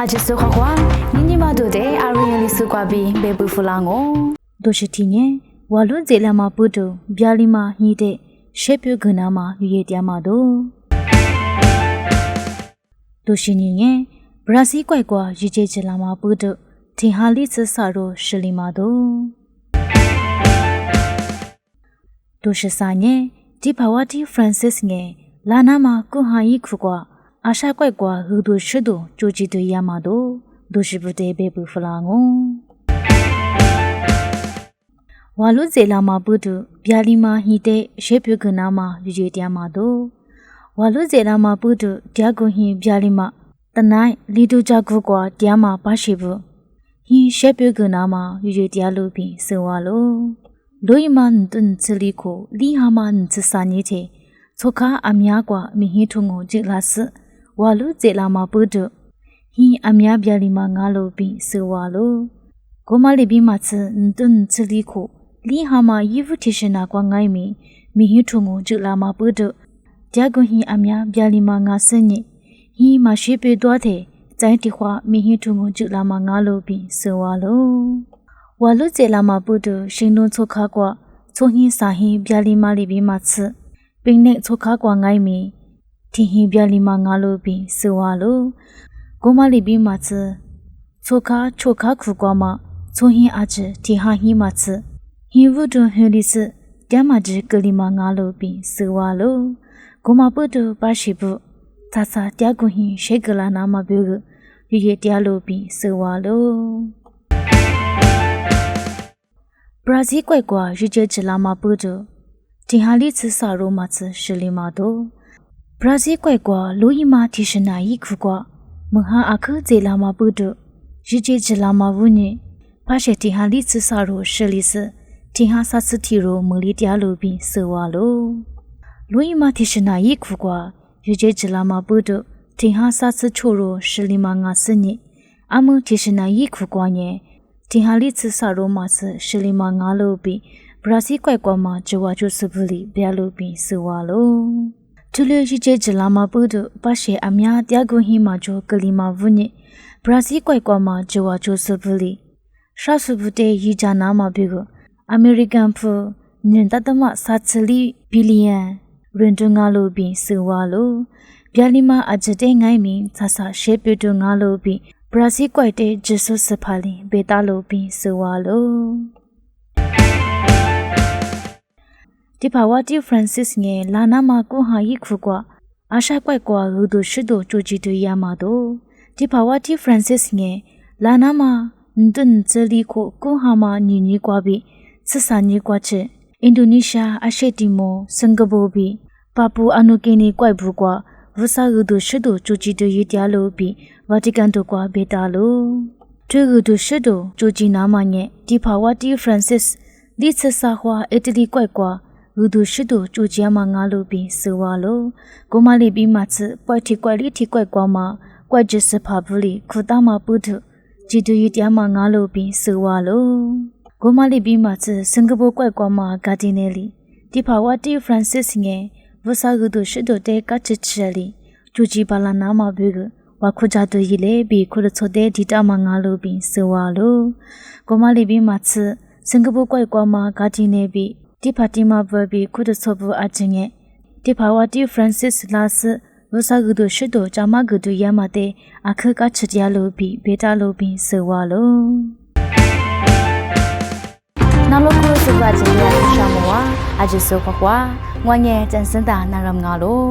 aje so khwa ni ma do de arieli su kwa bi be bu fulango ဒိုရှိတီညေဝါလွန်ဇေလမှာပုတုဗျာလီမာညှိတဲ့ရှေ့ပြုကနာမှာယူရတရားမှာတော့ဒိုရှိညညေဘရာဇီးကွိုက်ကွာယူချေချလာမှာပုတုထင်ဟာလီစဆာရောရှလီမာတော့ဒိုရှိစာညေဒီဘဝတီဖရန်စစ်ငယ်လာနာမှာကုဟာယီခုကွာအာရှကွိုက်ကွာဟူဒိုရှိဒိုဂျိုဂျီတူရမှာတော့ဒိုရှိပတေဘေဘူဖလာငုံဝါလူဇေလာမှာပုတုဗျာလီမာဟီတဲ့ရှေ့ပြုကနာမှာယူရတရားမှာတော့ဝါလူဇေလာမှာပုတုကြာကွန်ဟီဗျာလီမာတနိုင်လီတူကြကုကွာတရားမှာပါရှိဘူးဟီရှေ့ပြုကနာမှာယူရတရားလို့ပြီးဆိုဝါလို့လိုယမန်တွန်ချလီကိုလီဟာမန်ချစာနီချေချိုခါအမြားကွာမီဟီထုံကိုကြည့်လာစဝါလူဇေလာမှာပုတုဟီအမြားဗျာလီမာငါလို့ပြီးဆိုဝါလို့ကိုမလီဘီမချန်တွန်ချလီကိုလီဟာမာယေဗူတီရှင်နာကွာငိုင်းမီမီဟီထုံကိုကြလာမှာပုတုဂျာကွန်ဟီအမြဗျာလီမာငါစညိဟီမရှိပေတော့တဲ့ဇိုင်းတီခွာမီဟီထုံကိုကြလာမှာငါလို့ပြီးဆိုဝါလို့ဝါလူကျေလာမှာပုတုရှင်နုံချိုခါကွာချိုဟင်းစာဟင်းဗျာလီမာလီဘီမချပင်းနဲ့ချိုခါကွာငိုင်းမီထင်းဟင်းဗျာလီမာငါလို့ပြီးဆိုဝါလို့ကိုမလီဘီမချချိုခါခုကွာမချိုဟင်းအချထင်းဟာဟင်းမချဟင်ဝဒွန်ဟီလီစကျမဂျီကလီမာငါလို့ပြီးဆိုဝါလို့ကိုမပုတုပါရှိဖို့သာသာကြာကွန်ဟင်ရှေကလာနာမပြုယူရတရားလို့ပြီးဆိုဝါလို့ဘရာဇီးကွိုက်ကွာယူကျချလာမပုတုတင်ဟာလီစစာရိုမတ်ရှလီမာတို့ဘရာဇီးကွိုက်ကွာလူယီမာတီရှနာယီခုကွာမဟာအခုဇေလာမပုတုယူကျချလာမဝုန်ညပါရှိတင်ဟာလီစစာရိုရှလီစတင်ဟာဆတ်စတီရိုမလီတရားလို့ပြီးဆိုဝါလို့လူယီမာတီရှနာယီခုကွာယူကျချလာမပုတုတင်ဟာဆတ်စချိုရိုရှလီမာငါစညိအမှုတီရှနာယီခုကွာညေတင်ဟာလီစစာရိုမဆရှလီမာငါလို့ပြီးဘရာဇီးကွိုက်ကွာမှာဂျဝါချိုစပလီဗျာလို့ပြီးဆိုဝါလို့တူလူယူကျချလာမပုတုပါရှေအမြတရားကွန်ဟီမာဂျိုကလီမာဝုန်ညဘရာဇီးကွိုက်ကွာမှာဂျဝါချိုစပလီရှာဆဘူတေယီဂျာနာမပြီးကိုအမေရိကန်ဖူနင်တတမဆာချလီဘီလီယံရင်တုငါလိုပြီးဆိုဝါလို့ဗျာလီမာအဂျတေငိုင်းမီဆာဆာရှေပီတုငါလိုပြီးဘရာဇီးကွိုက်တေဂျေဆုစဖာလီဘေတာလိုပြီးဆိုဝါလို့ဒီပါဝတီဖရန်စစ်ငယ်လာနာမာကိုဟာယီခုကွာအာရှကွိုက်ကွာလူတို့ရှိတို့ကြိုကြည့်တွေ့ရမှာတော့ဒီပါဝတီဖရန်စစ်ငယ်လာနာမာတွန်ချလီကိုဟာမာညီညီကွာပြီးစစနီကွာချေအင်ဒိုနီးရှားအရှေ့တီမောစင်ကာပူပြီးပါပူအနုကီနီကွိုက်ဘူးကွာဝဆာဂူဒိုရှိဒိုဂျူဂျီဒိုရီတရားလို့ပြီးဗာတီကန်တို့ကွာဘေတာလို့ထွေဂူဒိုရှိဒိုဂျူဂျီနာမညက်ဒီဖာဝတီဖရန်စစ်ဒီဆဆာဟွာအီတလီကွိုက်ကွာဂူဒိုရှိဒိုဂျူဂျီယာမငါလို့ပြီးဆိုဝါလို့ကိုမလီပြီးမချပွိုက်တီကွိုက်လီတီကွိုက်ကွာမှာကွိုက်ဂျစ်စဖာဘူးလီခုတာမပုထုဂျီဒိုရီတရားမငါလို့ပြီးဆိုဝါလို့ကိုမလီဘီမတ်စင်ကာပူကွိုက်ကွာမှာဂါဒီနယ်လီဒီဖာဝတီဖရန်စစ်ငယ်ဝဆာဂူဒိုရှိဒိုတေကချစ်ချလီဂျူဂျီဘာလာနာမဘေကဝခုဂျာတူရီလေဘီခုရချိုတေဒီတာမငါလိုဘီဆိုဝါလိုကိုမလီဘီမတ်စင်ကာပူကွိုက်ကွာမှာဂါဒီနယ်ဘီဒီဖာတီမာဘဘီခုရချိုဘူအချင်းငယ်ဒီဖာဝတီဖရန်စစ်လာစဝဆာဂူဒိုရှိဒိုဂျာမဂူဒိုယာမတေအခကချစ်ရလိုဘီဘေတာလိုဘီဆိုဝါလိုနာလိုကိုစပါချင်ရရှာမောအဂျစ်ဆိုခွာငွာညဲတန်စန်တာနာရမ်ငါလို